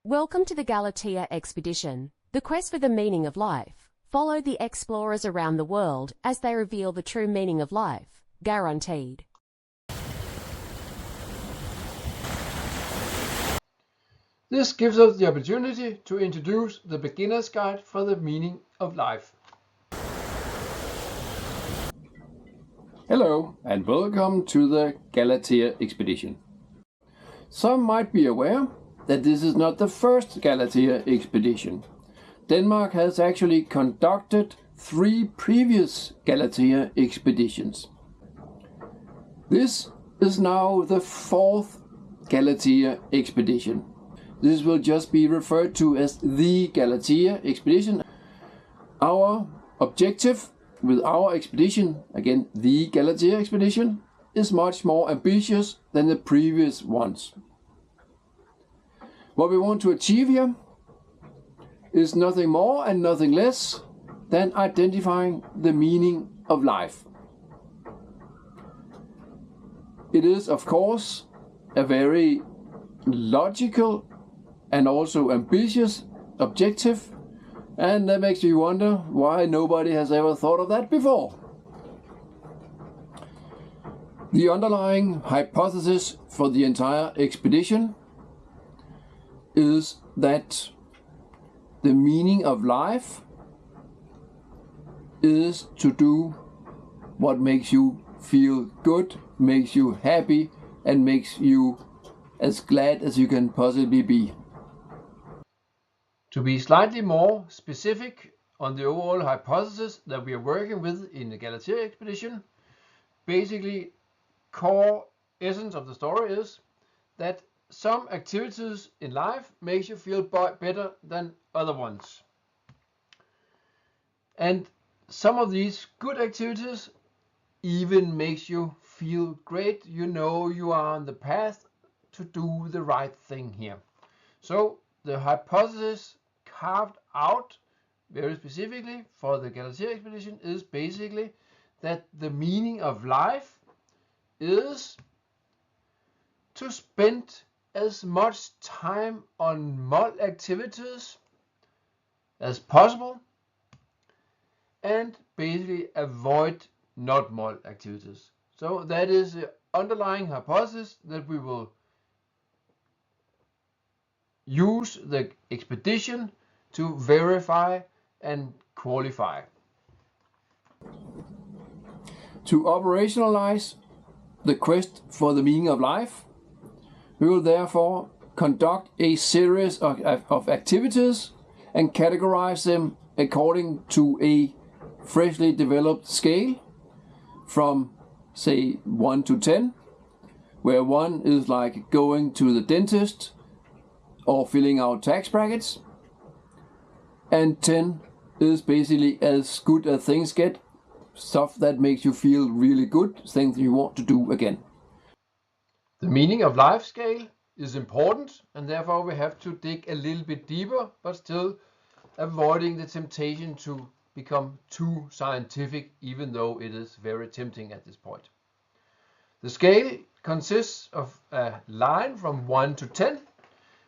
Welcome to the Galatea expedition, the quest for the meaning of life. Follow the explorers around the world as they reveal the true meaning of life, guaranteed. This gives us the opportunity to introduce the beginner's guide for the meaning of life. Hello and welcome to the Galatea expedition. Some might be aware that this is not the first Galatea expedition. Denmark has actually conducted 3 previous Galatea expeditions. This is now the 4th Galatea expedition. This will just be referred to as the Galatea expedition. Our objective with our expedition, again the Galatea expedition, is much more ambitious than the previous ones. What we want to achieve here is nothing more and nothing less than identifying the meaning of life. It is, of course, a very logical and also ambitious objective, and that makes you wonder why nobody has ever thought of that before. The underlying hypothesis for the entire expedition is that the meaning of life is to do what makes you feel good, makes you happy, and makes you as glad as you can possibly be. To be slightly more specific on the overall hypothesis that we are working with in the Galatea expedition, basically core essence of the story is that some activities in life makes you feel better than other ones. And some of these good activities even makes you feel great. You know you are on the path to do the right thing here. So the hypothesis carved out very specifically for the Galatea expedition is basically that the meaning of life is to spend as much time on mul activities as possible and basically avoid not mul activities. So that is the underlying hypothesis that we will use the expedition to verify and qualify. To operationalize the quest for the meaning of life, we will therefore conduct a series of activities and categorize them according to a freshly developed scale from, say, 1 to 10, where 1 is like going to the dentist or filling out tax brackets, and 10 is basically as good as things get, stuff that makes you feel really good, things you want to do again. The meaning of life scale is important, and therefore we have to dig a little bit deeper, but still avoiding the temptation to become too scientific, even though it is very tempting at this point. The scale consists of a line from 1 to 10,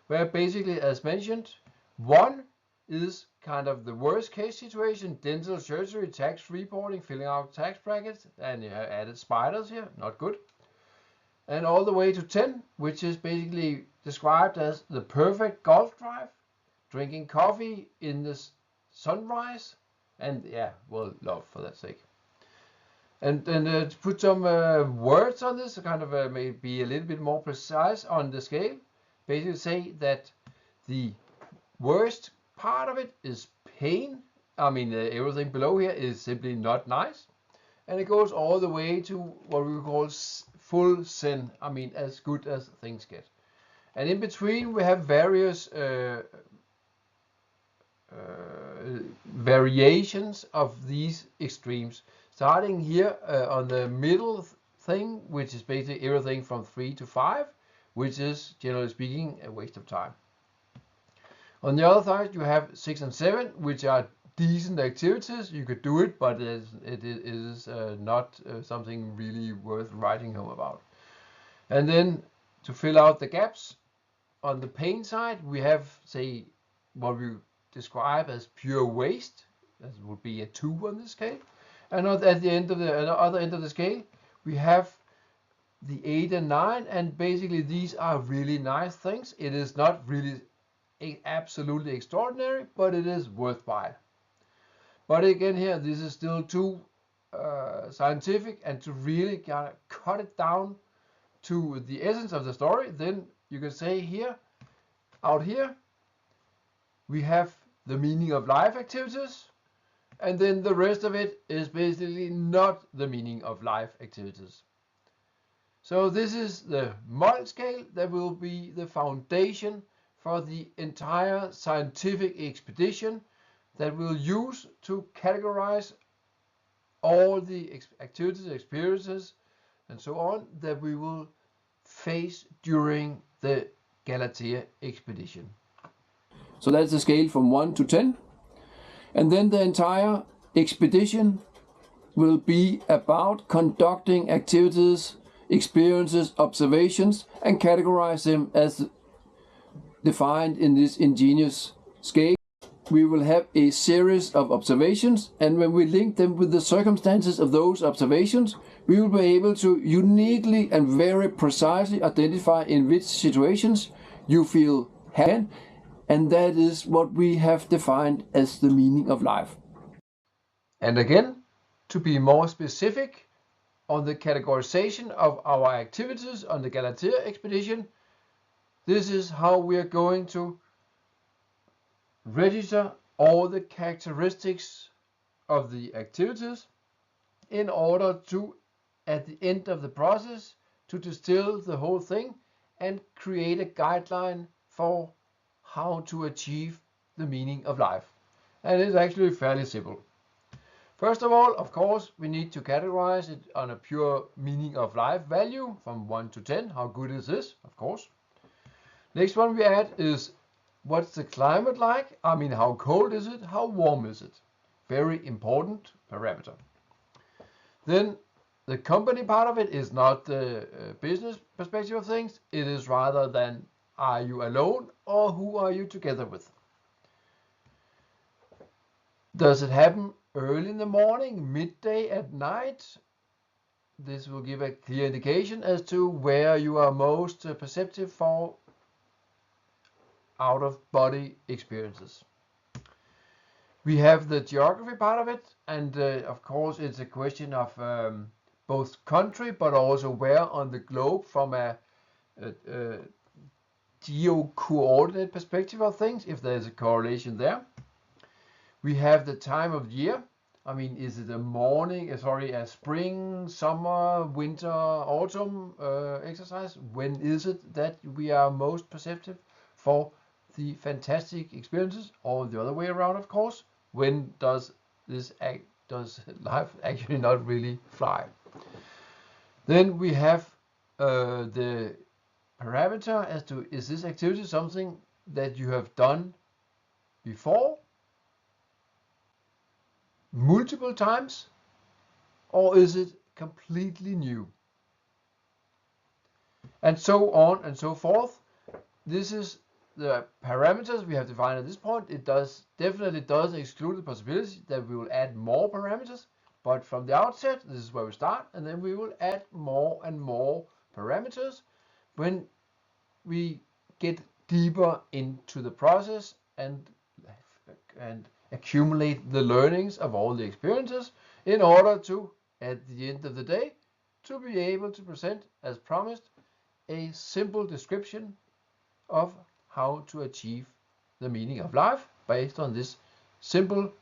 where basically, as mentioned, 1 is kind of the worst case situation, dental surgery, tax reporting, filling out tax brackets, and you have added spiders here, not good. And all the way to 10, which is basically described as the perfect golf drive, drinking coffee in the sunrise, and yeah, well, love for that sake. And to put some words on this, kind of maybe a little bit more precise on the scale, basically say that the worst part of it is pain. I mean, everything below here is simply not nice. And it goes all the way to what we call full sin. I mean, as good as things get. And in between, we have various variations of these extremes. Starting here on the middle thing, which is basically everything from 3 to 5, which is, generally speaking, a waste of time. On the other side, you have 6 and 7, which are decent activities. You could do it, but it is not something really worth writing home about. And then to fill out the gaps, on the pain side, we have, say, what we describe as pure waste. That would be a 2 on the scale. And at the end of the other end of the scale, we have the 8 and 9, and basically these are really nice things. It is not really absolutely extraordinary, but it is worthwhile. But again here, this is still too scientific, and to really kind of cut it down to the essence of the story, then you can say here, out here, we have the meaning of life activities, and then the rest of it is basically not the meaning of life activities. So this is the model scale that will be the foundation for the entire scientific expedition that we'll use to categorize all the activities, experiences, and so on that we will face during the Galatea expedition. So that's a scale from 1 to 10. And then the entire expedition will be about conducting activities, experiences, observations, and categorize them as defined in this ingenious scale. We will have a series of observations, and when we link them with the circumstances of those observations, we will be able to uniquely and very precisely identify in which situations you feel happy, and that is what we have defined as the meaning of life. And again, to be more specific on the categorization of our activities on the Galatea expedition, this is how we are going to register all the characteristics of the activities in order to, at the end of the process, to distill the whole thing and create a guideline for how to achieve the meaning of life. And it's actually fairly simple. First of all, of course, we need to categorize it on a pure meaning of life value from 1 to 10. How good is this? Of course. Next one we add is, what's the climate like? I mean, how cold is it? How warm is it? Very important parameter. Then the company part of it is not the business perspective of things. It is rather than, are you alone or who are you together with? Does it happen early in the morning, midday, at night? This will give a clear indication as to where you are most perceptive for out-of-body experiences. We have the geography part of it, and of course it's a question of both country but also where on the globe from a geo-coordinate perspective of things, if there's a correlation there. We have the time of year. I mean, is it a spring, summer, winter, autumn exercise? When is it that we are most perceptive for the fantastic experiences, or the other way around, of course? When does life actually not really fly? Then we have the parameter as to, is this activity something that you have done before, multiple times, or is it completely new? And so on and so forth. This is the parameters we have defined at this point. It definitely does exclude the possibility that we will add more parameters, but from the outset, this is where we start, and then we will add more and more parameters when we get deeper into the process and accumulate the learnings of all the experiences in order to, at the end of the day, to be able to present, as promised, a simple description of how to achieve the meaning of life based on this simple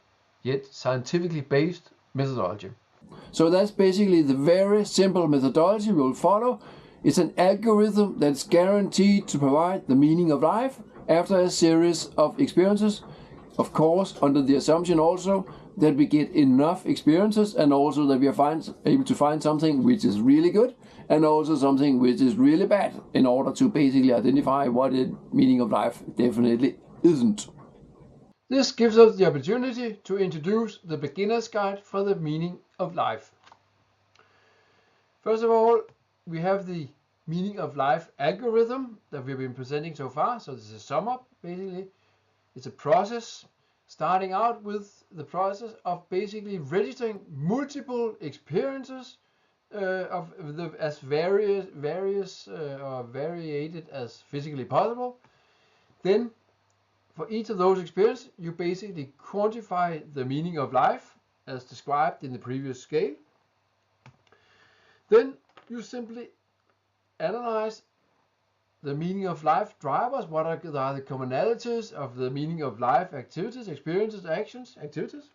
yet scientifically based methodology. So that's basically the very simple methodology we will follow. It's an algorithm that's guaranteed to provide the meaning of life after a series of experiences. Of course, under the assumption also that we get enough experiences, and also that we are able to find something which is really good and also something which is really bad, in order to basically identify what the meaning of life definitely isn't. This gives us the opportunity to introduce the beginner's guide for the meaning of life. First of all, we have the meaning of life algorithm that we've been presenting so far. So this is a sum up, basically. It's a process, starting out with the process of basically registering multiple experiences as various or variated as physically possible. Then for each of those experiences, you basically quantify the meaning of life as described in the previous scale. Then you simply analyze the meaning of life drivers. What are the commonalities of the meaning of life activities, experiences, actions, activities?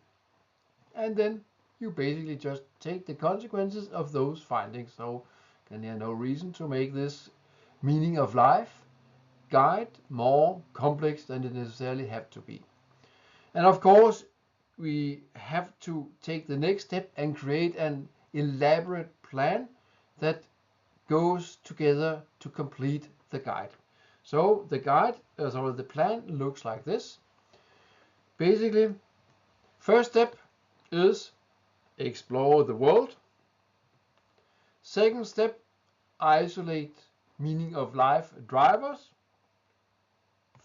And then you basically just take the consequences of those findings. So there's no reason to make this meaning of life guide more complex than it necessarily have to be. And of course, we have to take the next step and create an elaborate plan that goes together to complete the guide. So the guide, the plan looks like this. Basically, first step is explore the world. Second step, isolate meaning of life drivers.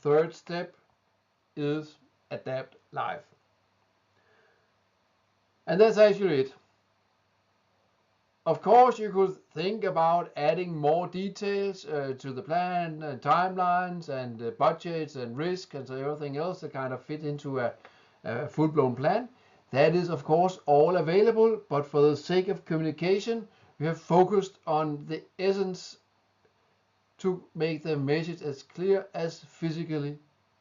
Third step is adapt life. And that's actually it. Of course, you could think about adding more details to the plan, timelines, and budgets, and risk, and so everything else that kind of fit into a full-blown plan. That is, of course, all available, but for the sake of communication, we have focused on the essence to make the message as clear as physically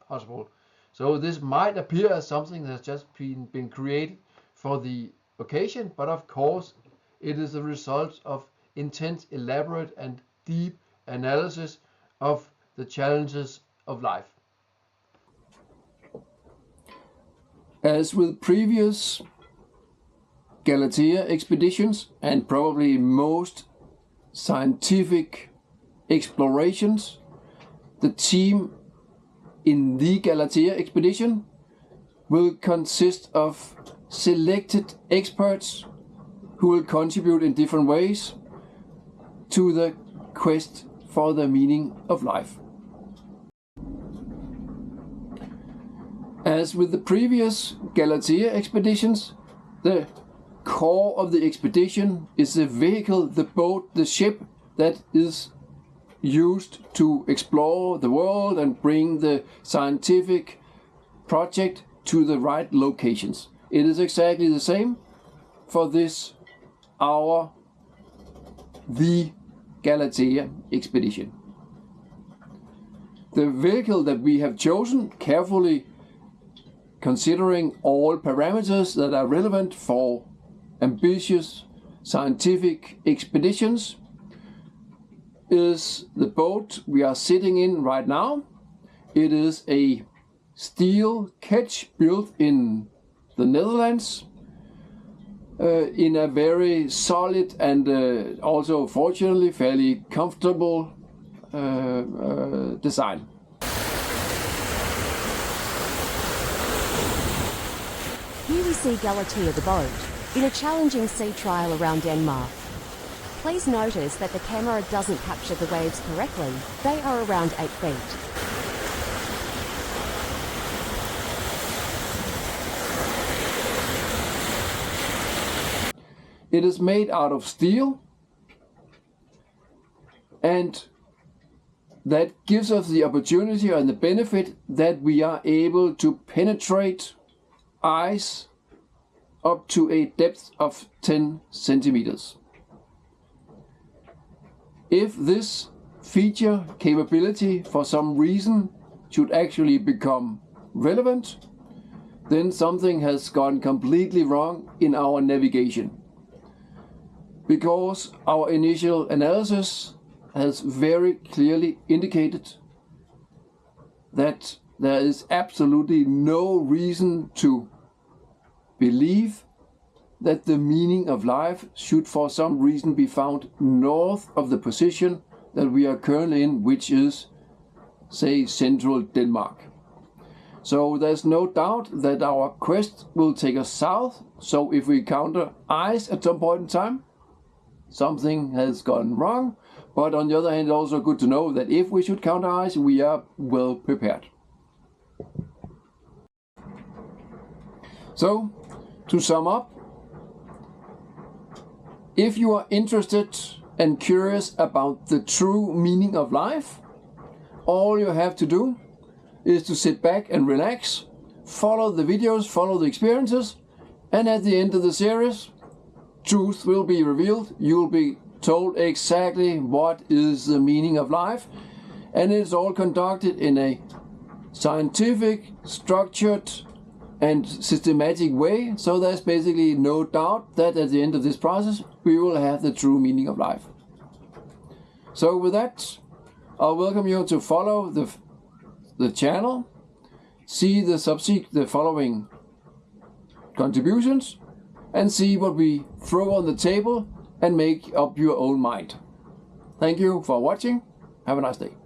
possible. So this might appear as something that has just been created for the occasion, but of course, it is the result of intense, elaborate, and deep analysis of the challenges of life. As with previous Galatea expeditions, and probably most scientific explorations, the team in the Galatea expedition will consist of selected experts who will contribute in different ways to the quest for the meaning of life. As with the previous Galatea expeditions, the core of the expedition is the vehicle, the boat, the ship that is used to explore the world and bring the scientific project to the right locations. It is exactly the same for this the Galatea expedition. The vehicle that we have chosen, carefully considering all parameters that are relevant for ambitious scientific expeditions, is the boat we are sitting in right now. It is a steel ketch built in the Netherlands, in a very solid and also fortunately fairly comfortable design. Here we see Galatea the boat in a challenging sea trial around Denmark. Please notice that the camera doesn't capture the waves correctly. They are around 8 feet. It is made out of steel, and that gives us the opportunity and the benefit that we are able to penetrate ice up to a depth of 10 centimeters. If this feature capability for some reason should actually become relevant, then something has gone completely wrong in our navigation. Because our initial analysis has very clearly indicated that there is absolutely no reason to believe that the meaning of life should for some reason be found north of the position that we are currently in, which is, say, central Denmark. So there's no doubt that our quest will take us south. So if we encounter ice at some point in time, something has gone wrong, But on the other hand, also good to know that if we should count our eyes, we are well prepared. So, to sum up, if you are interested and curious about the true meaning of life, all you have to do is to sit back and relax, follow the videos, follow the experiences, and at the end of the series, truth will be revealed. You will be told exactly what is the meaning of life, and it's all conducted in a scientific, structured, and systematic way, so there's basically no doubt that at the end of this process we will have the true meaning of life. So with that, I'll welcome you to follow the channel, see the following contributions, and see what we throw on the table and make up your own mind. Thank you for watching. Have a nice day.